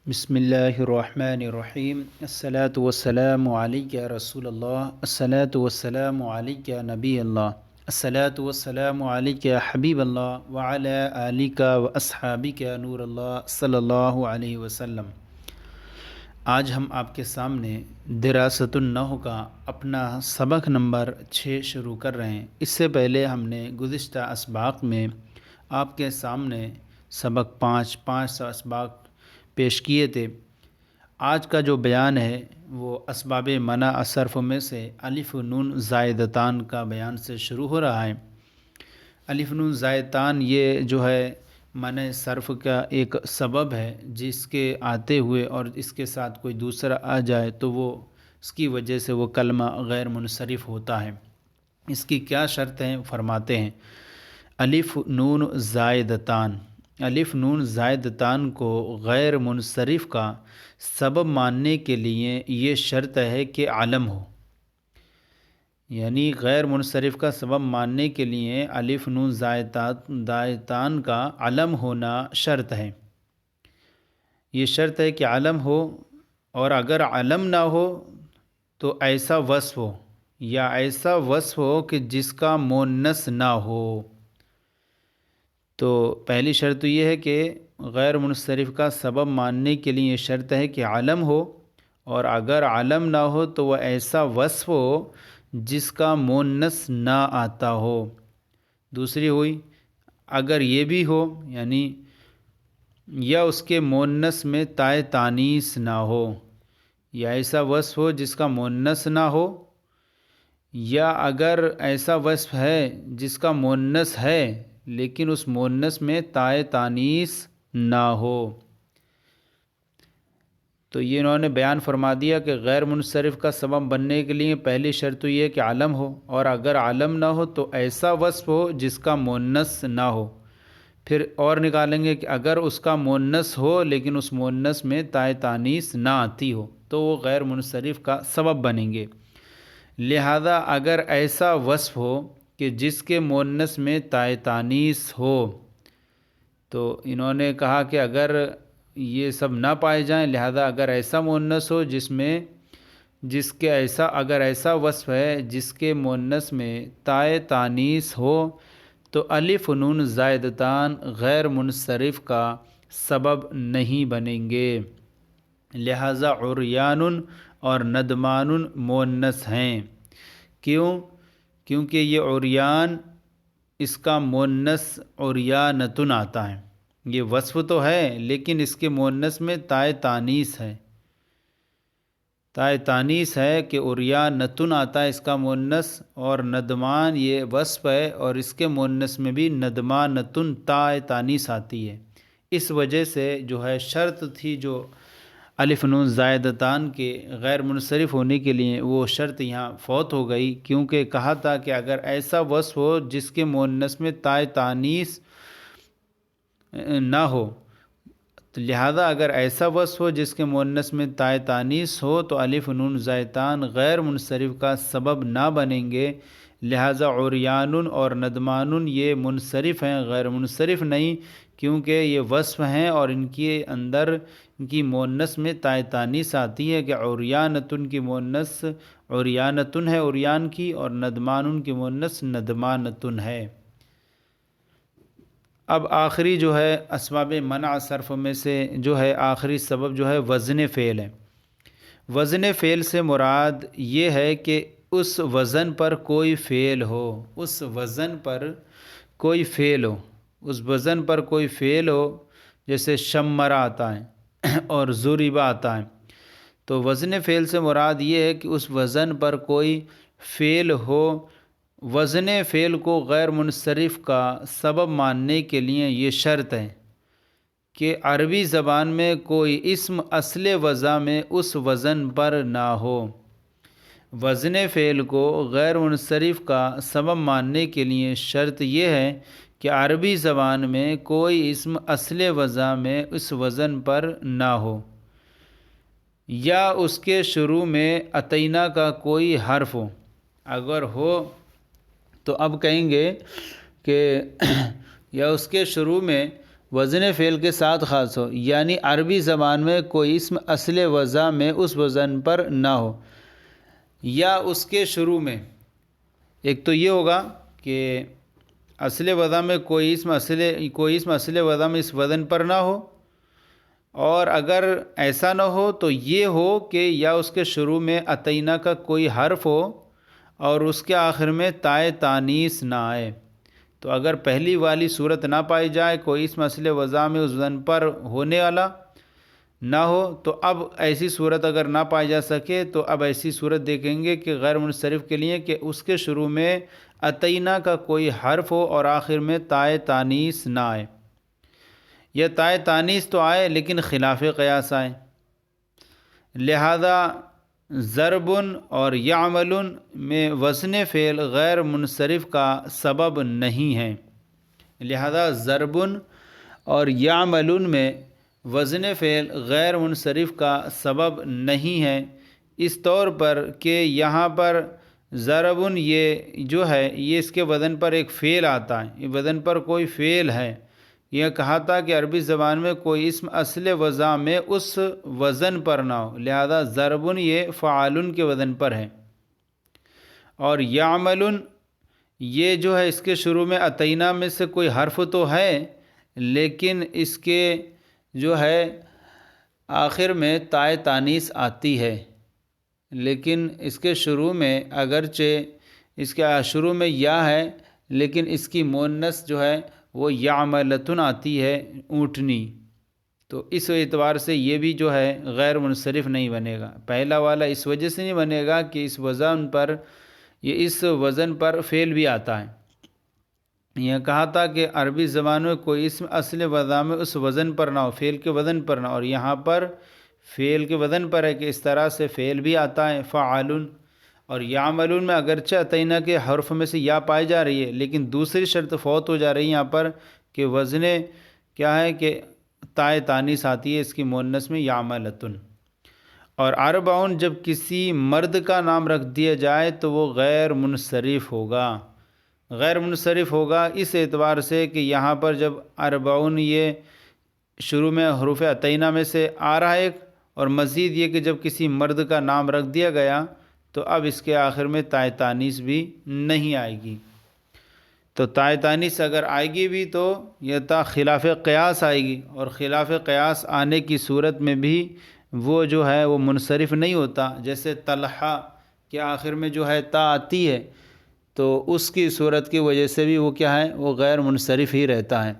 بسم اللہ الرحمن الرحیم الصلاۃ والسلام علیک یا رسول اللہ الصلاۃ والسلام علیک یا نبی اللہ الصلاۃ والسلام علیک یا حبیب اللہ وعلی آلک و اصحابک یا نور اللہ صلی اللہ علیہ وسلم۔ آج ہم آپ کے سامنے دراست النحو کا اپنا سبق نمبر 6 شروع کر رہے ہیں۔ اس سے پہلے ہم نے گزشتہ اسباق میں آپ کے سامنے سبق 5 اسباق پیش کیے تھے۔ آج کا جو بیان ہے وہ اسباب منع صرف میں سے الف نون زائدتان کا بیان سے شروع ہو رہا ہے۔ الف نون زائدتان یہ جو ہے منع صرف کا ایک سبب ہے، جس کے آتے ہوئے اور اس کے ساتھ کوئی دوسرا آ جائے تو وہ اس کی وجہ سے وہ کلمہ غیر منصرف ہوتا ہے۔ اس کی کیا شرط ہیں فرماتے ہیں، الف نون زائدتان، الف نون زائدتان کو غیر منصرف کا سبب ماننے کے لیے یہ شرط ہے کہ علم ہو، یعنی غیر منصرف کا سبب ماننے کے لیے الف نون زائدتان کا علم ہونا شرط ہے۔ یہ شرط ہے کہ علم ہو، اور اگر علم نہ ہو تو ایسا وصف ہو، یا ایسا وصف ہو کہ جس کا مؤنث نہ ہو۔ تو پہلی شرط تو یہ ہے کہ غیر منصرف کا سبب ماننے کے لیے یہ شرط ہے کہ علم ہو، اور اگر علم نہ ہو تو وہ ایسا وصف ہو جس کا مؤنث نہ آتا ہو۔ دوسری ہوئی، اگر یہ بھی ہو یعنی یا اس کے مؤنث میں تائے تانیث نہ ہو، یا ایسا وصف ہو جس کا مؤنث نہ ہو، یا اگر ایسا وصف ہے جس کا مؤنث ہے لیکن اس مؤنث میں تائے تانیث نہ ہو۔ تو یہ انہوں نے بیان فرما دیا کہ غیر منصرف کا سبب بننے کے لیے پہلی شرط تو یہ ہے کہ علم ہو، اور اگر علم نہ ہو تو ایسا وصف ہو جس کا مؤنث نہ ہو۔ پھر اور نکالیں گے کہ اگر اس کا مؤنث ہو لیکن اس مؤنث میں تائے تانیث نہ آتی ہو تو وہ غیر منصرف کا سبب بنیں گے۔ لہذا اگر ایسا وصف ہو کہ جس کے مؤنث میں تائے تانیث ہو، تو انہوں نے کہا کہ اگر یہ سب نہ پائے جائیں، لہذا اگر ایسا مؤنث ہو اگر ایسا وصف ہے جس کے مؤنث میں تائے تانیث ہو تو الف نون زائدتان غیر منصرف کا سبب نہیں بنیں گے۔ لہذا عریان اور ندمان مؤنث ہیں۔ کیونکہ یہ عریان، اس کا مؤنث عریانتن آتا ہے۔ یہ وصف تو ہے لیکن اس کے مؤنث میں تائے تانیث ہے، کہ عریانتن آتا ہے اس کا مؤنث، اور ندمان یہ وصف ہے اور اس کے مؤنث میں بھی ندمانتن تائے تانیث آتی ہے۔ اس وجہ سے جو ہے شرط تھی جو الف نون زائدتان کے غیر منصرف ہونے کے لیے، وہ شرط یہاں فوت ہو گئی، کیونکہ کہا تھا کہ اگر ایسا وصف ہو جس کے مؤنث میں تائے تانیث نہ ہو، تو لہذا اگر ایسا وصف ہو جس کے مؤنث میں تائے تانیث ہو تو الف نون زائدتان غیر منصرف کا سبب نہ بنیں گے۔ لہذا عریان اور ندمان یہ منصرف ہیں، غیر منصرف نہیں، کیونکہ یہ وصف ہیں اور ان کے اندر ان کی مؤنث میں تائے تانیث آتی ہے، کہ عریانتن کی مؤنث عریانتن ہے عریان کی، اور ندمان کی مؤنث ندمانتن ہے۔ اب آخری جو ہے اسباب منع صرف میں سے جو ہے آخری سبب جو ہے وزن فعل ہے۔ وزن فعل سے مراد یہ ہے کہ اس وزن پر کوئی فعل ہو، اس وزن پر کوئی فعل ہو، جیسے شمر آتا ہے اور ضرب آتا ہے۔ تو وزن فعل سے مراد یہ ہے کہ اس وزن پر کوئی فعل ہو۔ وزن فعل کو غیر منصرف کا سبب ماننے کے لیے یہ شرط ہے کہ عربی زبان میں کوئی اسم اصل وضع میں اس وزن پر نہ ہو۔ وزن فعل کو غیر منصرف کا سبب ماننے کے لیے شرط یہ ہے کہ عربی زبان میں کوئی اسم اصل وضع میں اس وزن پر نہ ہو، یا اس کے شروع میں اتینا کا کوئی حرف ہو۔ اگر ہو تو اب کہیں گے کہ یا اس کے شروع میں وزن فعل کے ساتھ خاص ہو، یعنی عربی زبان میں کوئی اسم اصل وضع میں اس وزن پر نہ ہو یا اس کے شروع میں۔ ایک تو یہ ہوگا کہ اصل وضع میں کوئی اسم اصل وضع میں اس وزن پر نہ ہو، اور اگر ایسا نہ ہو تو یہ ہو کہ یا اس کے شروع میں اتینا کا کوئی حرف ہو اور اس کے آخر میں تائے تانیث نہ آئے۔ تو اگر پہلی والی صورت نہ پائی جائے، کوئی اسم اصل وضع میں اس وزن پر ہونے والا نہ ہو، تو اب ایسی صورت اگر نہ پائی جا سکے تو اب ایسی صورت دیکھیں گے کہ غیر منصرف کے لیے کہ اس کے شروع میں اتینا کا کوئی حرف ہو اور آخر میں تائے تانیث نہ آئے، یا تائے تانیث تو آئے لیکن خلاف قیاس آئے۔ لہذا ضرب اور یعمل میں وزن فعل غیر منصرف کا سبب نہیں ہے۔ لہذا ضرب اور یعمل میں وزن فعل غیر منصرف کا سبب نہیں ہے، اس طور پر کہ یہاں پر ضرب یہ جو ہے یہ اس کے وزن پر ایک فعل آتا ہے، یہ وزن پر کوئی فعل ہے۔ یہ کہا تھا کہ عربی زبان میں کوئی اسم اصل وضع میں اس وزن پر نہ ہو، لہذا ضرب یہ فعال کے وزن پر ہے، اور یعمل یہ جو ہے اس کے شروع میں اتینا میں سے کوئی حرف تو ہے لیکن اس کے جو ہے آخر میں تائے تانیث آتی ہے، لیکن اس کے شروع میں اگرچہ اس کے شروع میں یا ہے لیکن اس کی مؤنث جو ہے وہ یعملتن آتی ہے، اونٹنی، تو اس اعتبار سے یہ بھی جو ہے غیر منصرف نہیں بنے گا۔ پہلا والا اس وجہ سے نہیں بنے گا کہ اس وزن پر فعل بھی آتا ہے۔ یہ کہا تھا کہ عربی زبان میں کوئی اسم اصل وضع میں اس وزن پر نہ ہو، فعل کے وزن پر نہ ہو، اور یہاں پر فعل کے وزن پر ہے کہ اس طرح سے فعل بھی آتا ہے فعال، اور یعملون میں اگرچہ اتینا کے حرف میں سے یا پائی جا رہی ہے لیکن دوسری شرط فوت ہو جا رہی ہے یہاں پر کہ وزن کیا ہے کہ تائے تانیث آتی ہے اس کی مؤنث میں یعملتن۔ اور اربعون جب کسی مرد کا نام رکھ دیا جائے تو وہ غیر منصرف ہوگا، غیر منصرف ہوگا اس اعتبار سے کہ یہاں پر جب اربعون یہ شروع میں حروف اتینا میں سے آ رہا ہے، اور مزید یہ کہ جب کسی مرد کا نام رکھ دیا گیا تو اب اس کے آخر میں تائے تانیث بھی نہیں آئے گی۔ تو تائے تانیث اگر آئے گی بھی تو یہ تا خلاف قیاس آئے گی، اور خلاف قیاس آنے کی صورت میں بھی وہ جو ہے وہ منصرف نہیں ہوتا۔ جیسے طلحہ کے آخر میں جو ہے تا آتی ہے تو اس کی صورت کی وجہ سے بھی وہ کیا ہے وہ غیر منصرف ہی رہتا ہے۔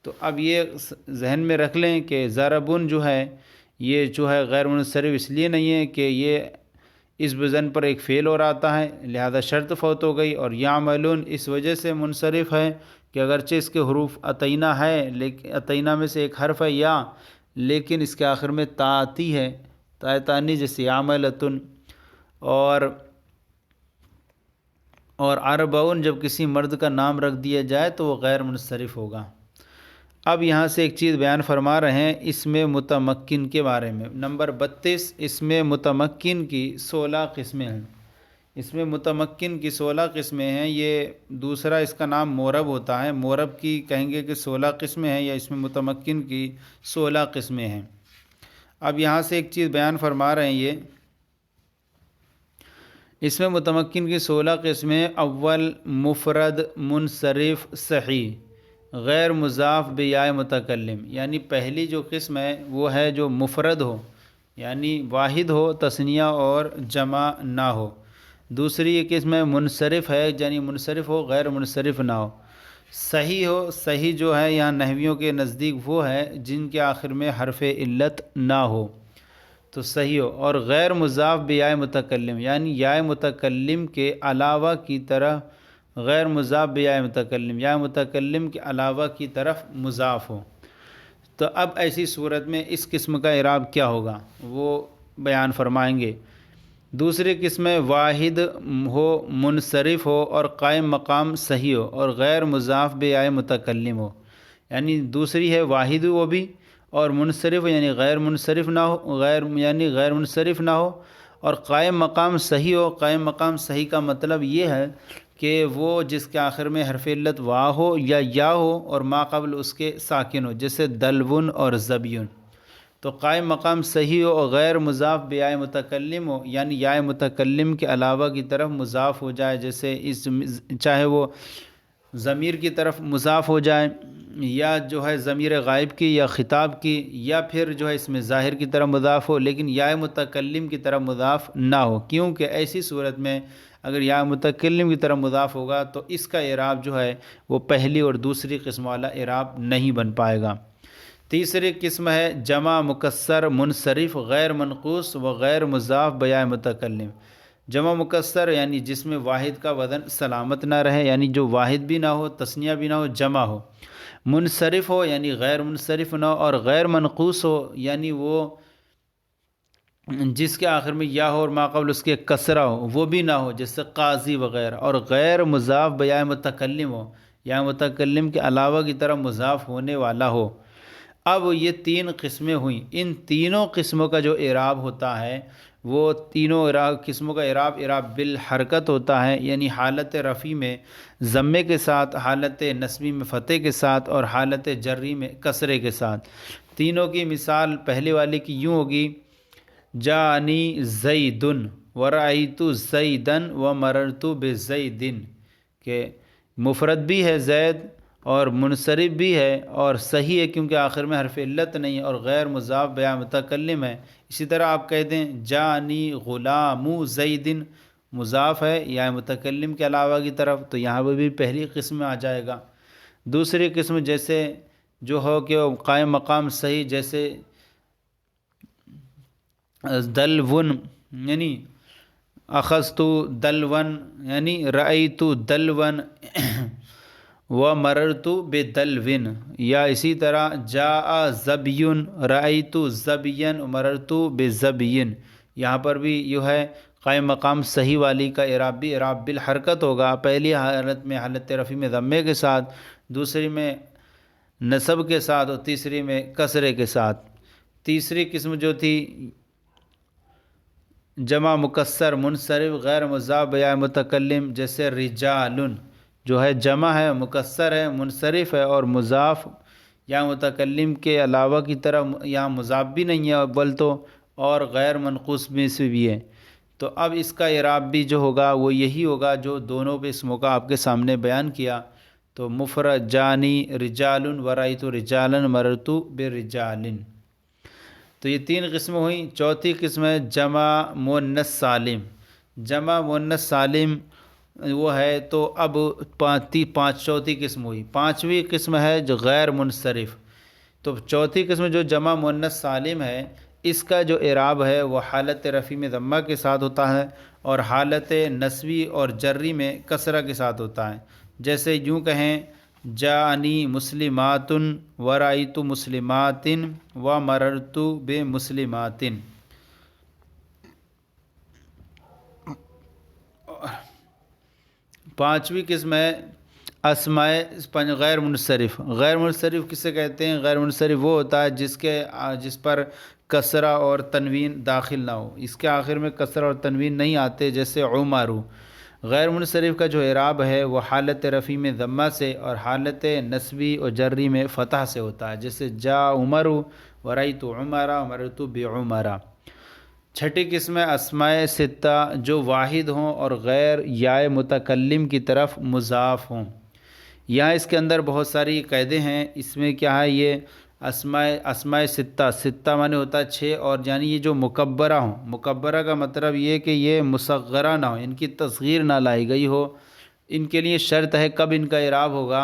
تو اب یہ ذہن میں رکھ لیں کہ ضربن جو ہے یہ جو ہے غیر منصرف اس لیے نہیں ہے کہ یہ اس وزن پر ایک فعل اور آتا ہے لہذا شرط فوت ہو گئی، اور یعملون اس وجہ سے منصرف ہے کہ اگرچہ اس کے حروف اتینا ہے لیکن اتینا میں سے ایک حرف ہے یا، لیکن اس کے آخر میں تا آتی ہے، تائے تانیث جیسے یعملتن۔ اور اربعون جب کسی مرد کا نام رکھ دیا جائے تو وہ غیر منصرف ہوگا۔ اب یہاں سے ایک چیز بیان فرما رہے ہیں اسم متمکن کے بارے میں۔ نمبر 32، اسم متمکن کی 16 قسمیں ہیں۔ اسم متمکن کی 16 قسمیں ہیں، یہ دوسرا اس کا نام مورب ہوتا ہے۔ مورب کی کہیں گے کہ 16 قسمیں ہیں، یا اسم متمکن کی 16 قسمیں ہیں۔ اب یہاں سے ایک چیز بیان فرما رہے ہیں، یہ اسم متمکن کی 16 قسمیں: اول مفرد منصرف صحیح غیر مضاف بیائے متکلم، یعنی پہلی جو قسم ہے وہ ہے جو مفرد ہو، یعنی واحد ہو، تثنیہ اور جمع نہ ہو۔ دوسری یہ قسم ہے منصرف ہے، یعنی منصرف ہو غیر منصرف نہ ہو۔ صحیح ہو، صحیح جو ہے یہاں نحویوں کے نزدیک وہ ہے جن کے آخر میں حرف علت نہ ہو تو صحیح ہو، اور غیر مضاف بیائے متکلم، یعنی یائے متکلم کے علاوہ کی طرف غیر مضاف بیائے متکلم، یا متکلم کے علاوہ کی طرف مضاف ہو۔ تو اب ایسی صورت میں اس قسم کا اعراب کیا ہوگا وہ بیان فرمائیں گے۔ دوسری قسم واحد ہو، منصرف ہو اور قائم مقام صحیح ہو اور غیر مضاف بیائے متکلم ہو، یعنی دوسری ہے واحد وہ بھی، اور منصرف یعنی غیر منصرف نہ ہو، غیر منصرف نہ ہو، اور قائم مقام صحیح ہو۔ قائم مقام صحیح کا مطلب یہ ہے کہ وہ جس کے آخر میں حرف علت وا ہو یا ہو اور ما قبل اس کے ساکن ہو، جیسے دلون اور زبیون۔ تو قائم مقام صحیح ہو اور غیر مضاف بیائے متکلم ہو، یعنی یائے متکلم کے علاوہ کی طرف مضاف ہو جائے، جیسے چاہے وہ ضمیر کی طرف مضاف ہو جائے یا جو ہے ضمیر غائب کی یا خطاب کی، یا پھر جو ہے اس میں ظاہر کی طرف مضاف ہو لیکن یا متکلم کی طرف مضاف نہ ہو، کیونکہ ایسی صورت میں اگر یا متکلم کی طرف مضاف ہوگا تو اس کا اعراب جو ہے وہ پہلی اور دوسری قسم والا اعراب نہیں بن پائے گا۔ تیسری قسم ہے جمع مکسر منصرف غیر منقوص و غیر مضاف بیائے متکلم۔ جمع مکسر یعنی جس میں واحد کا وزن سلامت نہ رہے، یعنی جو واحد بھی نہ ہو، تثنیہ بھی نہ ہو، جمع ہو۔ منصرف ہو یعنی غیر منصرف نہ ہو، اور غیر منقوص ہو یعنی وہ جس کے آخر میں یا ہو اور ما قبل اس کے کسرہ ہو وہ بھی نہ ہو، جیسے قاضی وغیرہ، اور غیر مضاف بیائے متکلم ہو، یا متکلم کے علاوہ کی طرف مضاف ہونے والا ہو۔ اب یہ تین قسمیں ہوئیں، ان تینوں قسموں کا جو اعراب ہوتا ہے وہ تینوں قسموں کا اعراب بالحرکت ہوتا ہے، یعنی حالت رفع میں ضمے کے ساتھ، حالت نصبی میں فتح کے ساتھ، اور حالت جری میں کسرے کے ساتھ۔ تینوں کی مثال پہلے والے کی یوں ہوگی: جانی زیدن ورأیت زیدن ومررت بزیدن، کہ مفرد بھی ہے زید اور منصرف بھی ہے اور صحیح ہے کیونکہ آخر میں حرف علت نہیں ہے اور غیر مضاف بیان متکلم ہے۔ اسی طرح آپ کہہ دیں جانی غلام زیدن، مضاف ہے یا متکلم کے علاوہ کی طرف، تو یہاں پہ بھی پہلی قسم میں آ جائے گا۔ دوسری قسم جیسے جو ہو کہ قائم مقام صحیح، جیسے دلون یعنی اخذت دلون، یعنی رأیت دلون ومررت بدلون، یا اسی طرح جاء زبیٌ رأیت زبیًا مررت بزبیٍ، یہاں پر بھی یہ ہے قائم مقام صحیح والی کا اعراب بھی اعراب بالحرکت ہوگا، پہلی حالت میں حالت رفع میں ضمے کے ساتھ، دوسری میں نصب کے ساتھ، اور تیسری میں کسرے کے ساتھ۔ تیسری قسم جو تھی جمع مکسر منصرف غیر مضاف بیائے متکلم، جیسے رجال، جو ہے جمع ہے، مکسر ہے، منصرف ہے اور مضاف یا متکلم کے علاوہ کی طرف یہاں مضاف بھی نہیں ہے بل تو، اور غیر منقوص میں سے بھی ہے۔ تو اب اس کا اعراب بھی جو ہوگا وہ یہی ہوگا جو دونوں پہ اسموں کا آپ کے سامنے بیان کیا۔ تو مفرد جانی رجال ورأیت رجالا مررت برجال۔ تو یہ تین قسمیں ہوئیں۔ چوتھی قسم ہے جمع مؤنث سالم۔ جمع مؤنث سالم وہ ہے تو اب چوتھی قسم ہوئی۔ پانچویں قسم ہے جو غیر منصرف۔ تو چوتھی قسم جو جمع مؤنث سالم ہے اس کا جو اعراب ہے وہ حالت رفع میں ضمہ کے ساتھ ہوتا ہے اور حالت نصبی اور جری میں کسرہ کے ساتھ ہوتا ہے۔ جیسے یوں کہیں جاءنی مسلمات ورأیت مسلمات ومررت بمسلمات۔ پانچویں قسم ہے اسماء غیر منصرف۔ غیر منصرف کسے کہتے ہیں؟ غیر منصرف وہ ہوتا ہے جس پر کسرہ اور تنوین داخل نہ ہو، اس کے آخر میں کسرہ اور تنوین نہیں آتے، جیسے عمرو۔ غیر منصرف کا جو اعراب ہے وہ حالت رفع میں ضمہ سے اور حالت نصبی اور جری میں فتح سے ہوتا ہے، جیسے جاء عمر ورأیت عمر ومررت بعمر۔ چھٹی قسم ہے اسماء ستہ جو واحد ہوں اور غیر یائے متکلم کی طرف مضاف ہوں۔ یہاں اس کے اندر بہت ساری قاعدے ہیں، اس میں کیا ہے یہ اسماء ستہ معنی ہوتا ہے 6، اور یعنی یہ جو مکبرہ ہوں، مکبرہ کا مطلب یہ کہ یہ مصغرہ نہ ہو، ان کی تصغیر نہ لائی گئی ہو۔ ان کے لیے شرط ہے کب ان کا اعراب ہوگا،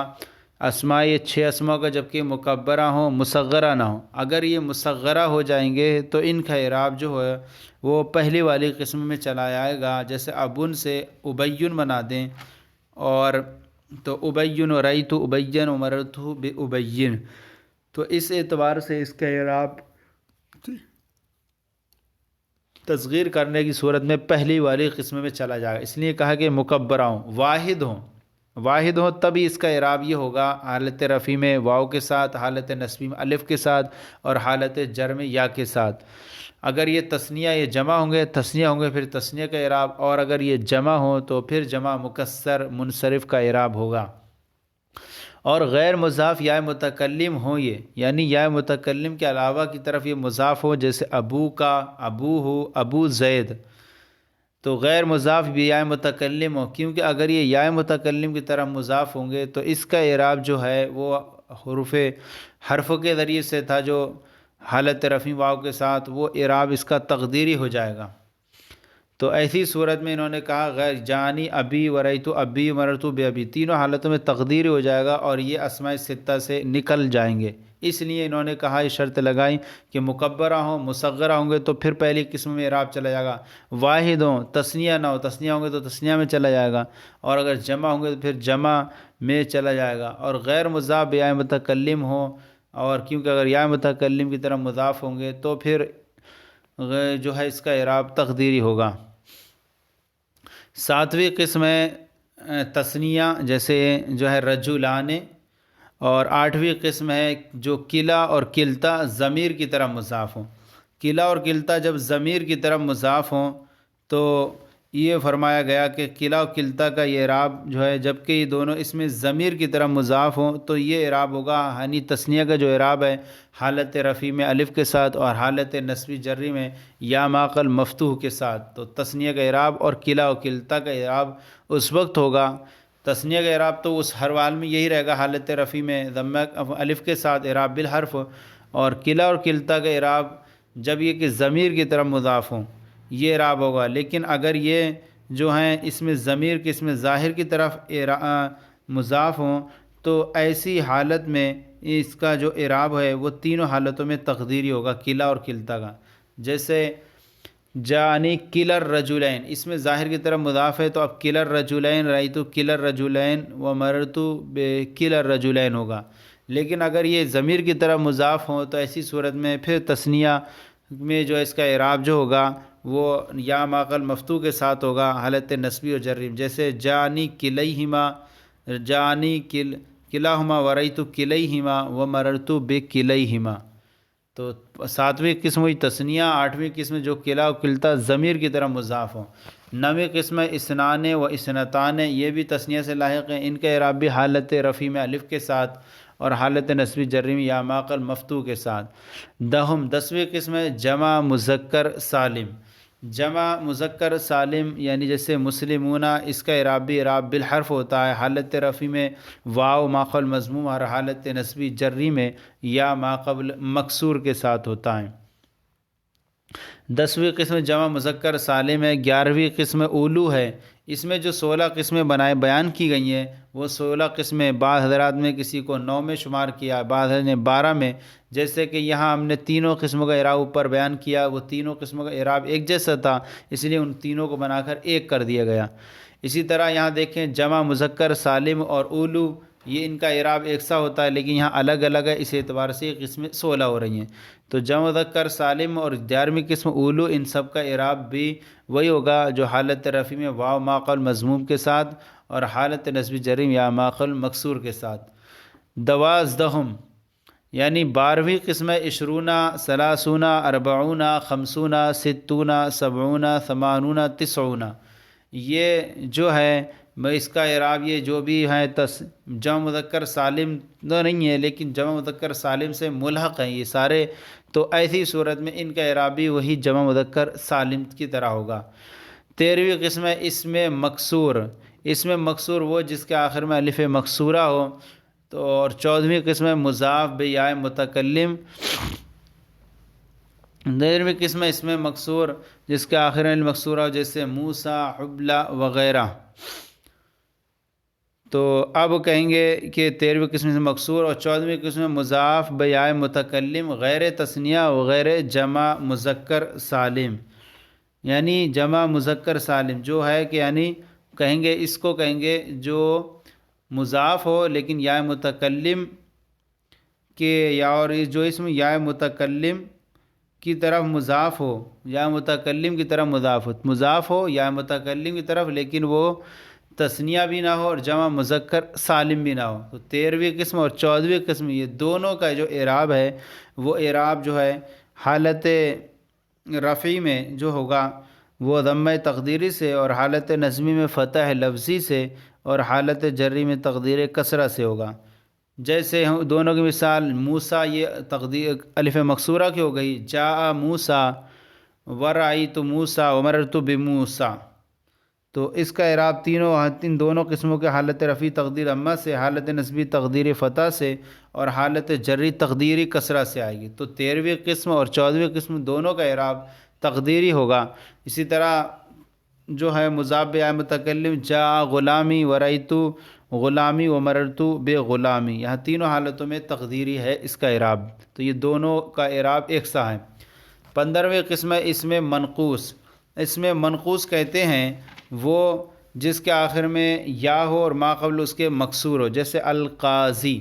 اسماء یہ 6 اسماء کا جبکہ مکبرہ ہوں مصغرہ نہ ہوں۔ اگر یہ مصغرہ ہو جائیں گے تو ان کا اعراب جو ہے وہ پہلی والی قسم میں چلا جائے گا، جیسے ابن سے ابین بنا دیں، اور تو ابین ورأیت ابین ومررت بابین، تو اس اعتبار سے اس کا اعراب تصغیر کرنے کی صورت میں پہلی والی قسم میں چلا جائے گا، اس لیے کہا کہ مکبرہ ہوں، واحد ہوں تبھی اس کا اعراب یہ ہوگا حالت رفع میں واو کے ساتھ، حالت نصبی میں الف کے ساتھ، اور حالت جر میں یا کے ساتھ۔ اگر یہ تثنیہ یہ جمع ہوں گے تثنیہ ہوں گے پھر تثنیہ کا اعراب، اور اگر یہ جمع ہوں تو پھر جمع مکسر منصرف کا اعراب ہوگا۔ اور غیر مضاف یا متکلم ہوں یہ، یعنی یا متکلم کے علاوہ کی طرف یہ مضاف ہو، جیسے ابو کا، ابو ہو، ابو زید، تو غیر مضاف بھی یا متکلم ہو، کیونکہ اگر یہ یا متکلم کی طرف مضاف ہوں گے تو اس کا اعراب جو ہے وہ حرفوں کے ذریعے سے تھا جو حالت رفع واو کے ساتھ، وہ اعراب اس کا تقدیری ہو جائے گا۔ تو ایسی صورت میں انہوں نے کہا غیر جانی ابی ورائتو ابی مرتو بے ابی، تینوں حالتوں میں تقدیری ہو جائے گا اور یہ اسماء ستہ سے نکل جائیں گے۔ اس لیے انہوں نے کہا، یہ شرط لگائی کہ مکبرہ ہوں مصغرہ ہوں گے تو پھر پہلی قسم میں اعراب چلا جائے گا، واحد ہوں تثنیہ نہ ہو، تثنیہ ہوں گے تو تثنیہ میں چلا جائے گا، اور اگر جمع ہوں گے تو پھر جمع میں چلا جائے گا، اور غیر مضاف یا متکلم ہو، اور کیونکہ اگر یا متکلم کی طرف مضاف ہوں گے تو پھر جو ہے اس کا اعراب تقدیری ہوگا۔ ساتویں قسم ہے تثنیہ، جیسے جو ہے رجلان، اور آٹھویں قسم ہے جو کلا اور کلتا ضمیر کی طرف مضاف ہوں۔ کلا اور کلتا جب ضمیر کی طرف مضاف ہوں تو یہ فرمایا گیا کہ کلا و کلتا کا یہ اعراب جو ہے، جبکہ یہ دونوں اس میں ضمیر کی طرف مضاف ہوں تو یہ اعراب ہوگا، یعنی تثنیہ کا جو اعراب ہے حالت رفع میں الف کے ساتھ اور حالت نصبی جری میں یا ماقل مفتوح کے ساتھ، تو تثنیہ کا اعراب اور کلا و کلتا کا اعراب اس وقت ہوگا۔ تثنیہ کا اعراب تو اس ہر حال میں یہی رہے گا، حالت رفع میں ضمہ الف کے ساتھ اعراب بالحرف، اور کلا اور کلتا کا اعراب جب یہ کہ ضمیر کی طرف مضاف ہوں یہ اعراب ہوگا، لیکن اگر یہ جو ہیں اس میں ضمیر کے اس میں ظاہر کی طرف مضاف ہوں تو ایسی حالت میں اس کا جو اعراب ہے وہ تینوں حالتوں میں تقدیری ہوگا، کلا اور کلتا کا۔ جیسے جانی کلر رجلین، اس میں ظاہر کی طرف مضاف ہے تو اب کلر رجلین رأیتو کلر رجلین و مررتو بے کلر رجلین ہوگا، لیکن اگر یہ ضمیر کی طرف مضاف ہوں تو ایسی صورت میں پھر تثنیہ میں جو اس کا اعراب جو ہوگا وہ یا ماقل مفتوح کے ساتھ ہوگا، حالت نصبی و جری، جیسے جانی کلیہما، جانی کلاہما ورأیتو کلیہما و مررتو بے کلیہما۔ تو ساتویں قسم ہوئی تثنیہ، آٹھویں قسم جو کلا و کلتا ضمیر کی طرف مضاف ہوں۔ نویں قسم اسنان و اسنتان، یہ بھی تثنیہ سے لاحق ہیں، ان کا اعراب بھی حالت رفع میں الف کے ساتھ اور حالت نصبی جری میں یا ماقل مفتوح کے ساتھ۔ دسویں قسم ہے جمع مذکر سالم۔ جمع مذکر سالم یعنی جیسے مسلمون، اس کا اعراب بھی اعراب بالحرف ہوتا ہے، حالت رفع میں واو ما قبل مضموم اور حالت نصبی جری میں یا ما قبل مکسور کے ساتھ ہوتا ہے۔ 10ویں قسم جمع مذکر سالم ہے۔ 11ویں قسم اولو ہے۔ اس میں جو 16 قسمیں بیان کی گئی ہیں وہ 16 قسمیں، بعض حضرات میں کسی کو 9 میں شمار کیا، بعض حضرات نے 12 میں، جیسے کہ یہاں ہم نے تینوں قسموں کا اعراب اوپر بیان کیا، وہ تینوں قسموں کا اعراب ایک جیسا تھا، اس لیے ان تینوں کو بنا کر ایک کر دیا گیا۔ اسی طرح یہاں دیکھیں جمع مذکر سالم اور اولو، یہ ان کا اعراب ایک سا ہوتا ہے لیکن یہاں الگ الگ ہے، اس اعتبار سے یہ قسمیں 16 ہو رہی ہیں۔ تو جمع مذکر سالم اور 11ویں قسم اولو، ان سب کا اعراب بھی وہی ہوگا جو حالت رفع میں واو ما قبل مضموم کے ساتھ اور حالت نصب جری یا ما قبل مکسور کے ساتھ۔ 12 یعنی 12ویں قسم عشرون، ثلاثون، اربعون، خمسون، ستون، سبعون، ثمانون، تسعون، یہ جو ہے اس کا اعراب یہ جو بھی ہے جمع مذکر سالم تو نہیں ہے لیکن جمع مذکر سالم سے ملحق ہیں یہ سارے، تو ایسی صورت میں ان کا اعراب بھی وہی جمع مذکر سالم کی طرح ہوگا۔ 13ویں قسم ہے اس میں مکسور۔ اس میں مکسور وہ جس کے آخر میں الف مکسورہ ہو۔ تو اور 14ویں قسم ہے مضاف بیا متکلم۔ 13ویں قسم ہے اس میں مکسور جس کے آخر میں مکسورہ ہو، جیسے موسیٰ، حبلہ وغیرہ۔ تو اب کہیں گے کہ 13ویں قسم سے مکسور اور 14ویں قسم میں مضاف بیا متکلم غیر تثنیہ وغیر جمع مذکر سالم، یعنی جمع مذکر سالم جو ہے کہ یعنی کہیں گے اس کو کہیں گے جو مضاف ہو لیکن یا متکلم کے یا اور جو اسم یا متکلم کی طرف مضاف ہو، یا متکلم کی طرف مضاف ہو یا متکلم کی طرف، لیکن وہ تثنیہ بھی نہ ہو اور جمع مذکر سالم بھی نہ ہو۔ تو 13ویں قسم اور 14ویں قسم یہ دونوں کا جو اعراب ہے وہ اعراب جو ہے حالت رفعی میں جو ہوگا وہ ضمہ تقدیری سے، اور حالت نظمی میں فتح لفظی سے، اور حالت جری میں تقدیر کسرہ سے ہوگا۔ جیسے ہم دونوں کی مثال، موسیٰ یہ تقدیر الف مکسورہ کی ہو گئی، جاء موسیٰ ورأیت موسیٰ ومررت بموسیٰ، تو اس کا اعراب تین دونوں قسموں کے حالت رفعی تقدیر اما سے، حالت نصبی تقدیر فتح سے، اور حالت جری تقدیری کسرہ سے آئے گی۔ تو 13ویں قسم اور 14ویں قسم دونوں کا اعراب تقدیری ہوگا۔ اسی طرح جو ہے مضاف بہ متکلم، جاء غلامی ورأیت غلامی ومررت بغلامی، یہاں تینوں حالتوں میں تقدیری ہے اس کا اعراب، تو یہ دونوں کا اعراب یکساں ہے۔ 15ویں قسم ہے اس میں منقوص۔ اس میں منقوص کہتے ہیں وہ جس کے آخر میں یا ہو اور ما قبل اس کے مکسور ہو، جیسے القاضی۔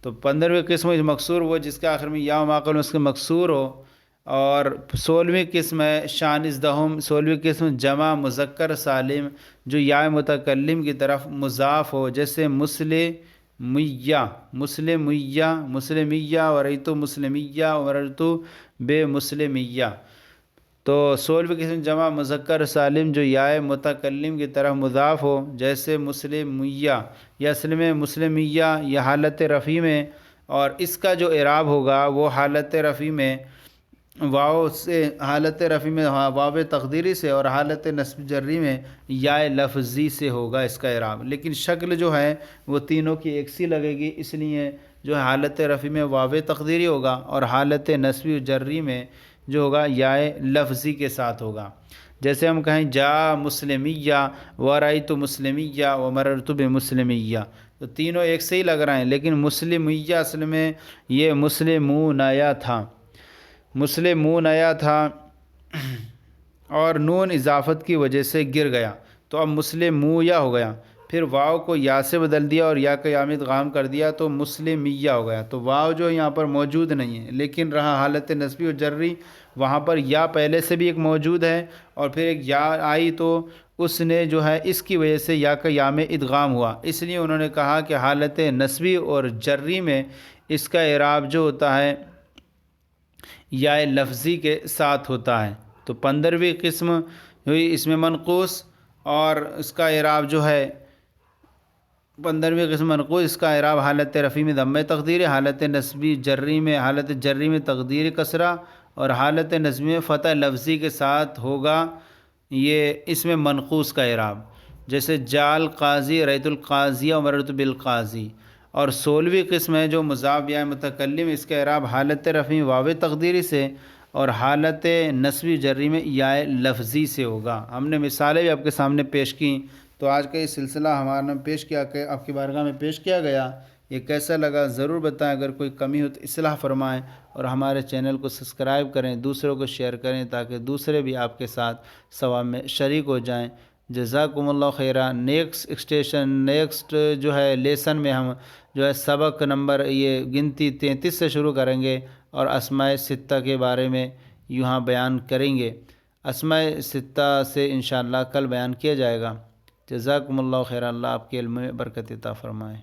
تو 15ویں قسم مکسور وہ جس کے آخر میں یا و ما قبل اس کے مکسور ہو۔ اور 16ویں قسم ہے شانزدہم، 16ویں قسم جمع مذکر سالم جو یا متکلم کی طرف مضاف ہو، جیسے مسلمیہ، مسلمیہ ورأیت مسلمیہ ومررت بمسلمیہ۔ تو 16ویں قسم جمع مذکر سالم جو یا متکلم کی طرف مضاف ہو، جیسے مسلمیہ، یا اصل میں مسلمیہ یہ حالت رفعی میں، اور اس کا جو اعراب ہوگا وہ حالت رفعی میں واو سے، حالت رفعی میں واو تقدیری سے، اور حالت نصب جری میں یا لفظی سے ہوگا اس کا اعراب، لیکن شکل جو ہے وہ تینوں کی ایک سی لگے گی، اس لیے جو ہے حالت رفعی میں واو تقدیری ہوگا، اور حالت نصبی و جری میں جو ہوگا یا لفظی کے ساتھ ہوگا۔ جیسے ہم کہیں جاء مسلمیہ ورأیت مسلمیہ ومررت بمسلمیہ، تو تینوں ایک سے ہی لگ رہے ہیں، لیکن مسلمیہ اصل میں یہ مسلمونیا تھا، مسلمونیا تھا، اور نون اضافت کی وجہ سے گر گیا، تو اب مسلمویا ہو گیا، پھر واو کو یا سے بدل دیا اور یا کا یا میں ادغام کر دیا تو مسلمیہ ہو گیا۔ تو واو جو یہاں پر موجود نہیں ہے، لیکن رہا حالت نصبی و جری، وہاں پر یا پہلے سے بھی ایک موجود ہے، اور پھر ایک یا آئی تو اس نے جو ہے اس کی وجہ سے یا کا یا میں ادغام ہوا، اس لیے انہوں نے کہا کہ حالت نصبی اور جری میں اس کا اعراب جو ہوتا ہے یا لفظی کے ساتھ ہوتا ہے۔ تو 15ویں قسم ہوئی اس میں منقوص، اور اس کا اعراب جو ہے 15ویں قسم منقوص، اس کا اعراب حالت رفعی میں ضمہ تقدیر، حالت نصبی جری میں، حالت جری میں تقدیر کسرہ، اور حالت نصبی میں فتح لفظی کے ساتھ ہوگا یہ اس میں منقوص کا اعراب، جیسے جاء القاضی رأیت القاضی ومررت بالقاضی۔ اور 16ویں قسم ہے جو مضاف یا متکلم، اس کا اعراب حالت رفعی واو تقدیری سے، اور حالت نصبی جری میں یا لفظی سے ہوگا۔ ہم نے مثالیں بھی آپ کے سامنے پیش کیں، تو آج کا یہ سلسلہ ہمارا پیش کیا کہ آپ کی بارگاہ میں پیش کیا گیا، یہ کیسا لگا ضرور بتائیں، اگر کوئی کمی ہو تو اصلاح فرمائیں، اور ہمارے چینل کو سبسکرائب کریں، دوسروں کو شیئر کریں تاکہ دوسرے بھی آپ کے ساتھ ثواب میں شریک ہو جائیں۔ جزاکم اللہ خیرہ۔ نیکسٹ جو ہے لیسن میں ہم جو ہے سبق نمبر یہ گنتی 33 سے شروع کریں گے، اور اسماء ستہ کے بارے میں یہاں بیان کریں گے۔ اسماء ستہ سے انشاءاللہ کل بیان کیا جائے گا۔ جزاکم اللہ خیر، اللہ آپ کے علم میں برکت عطا فرمائے۔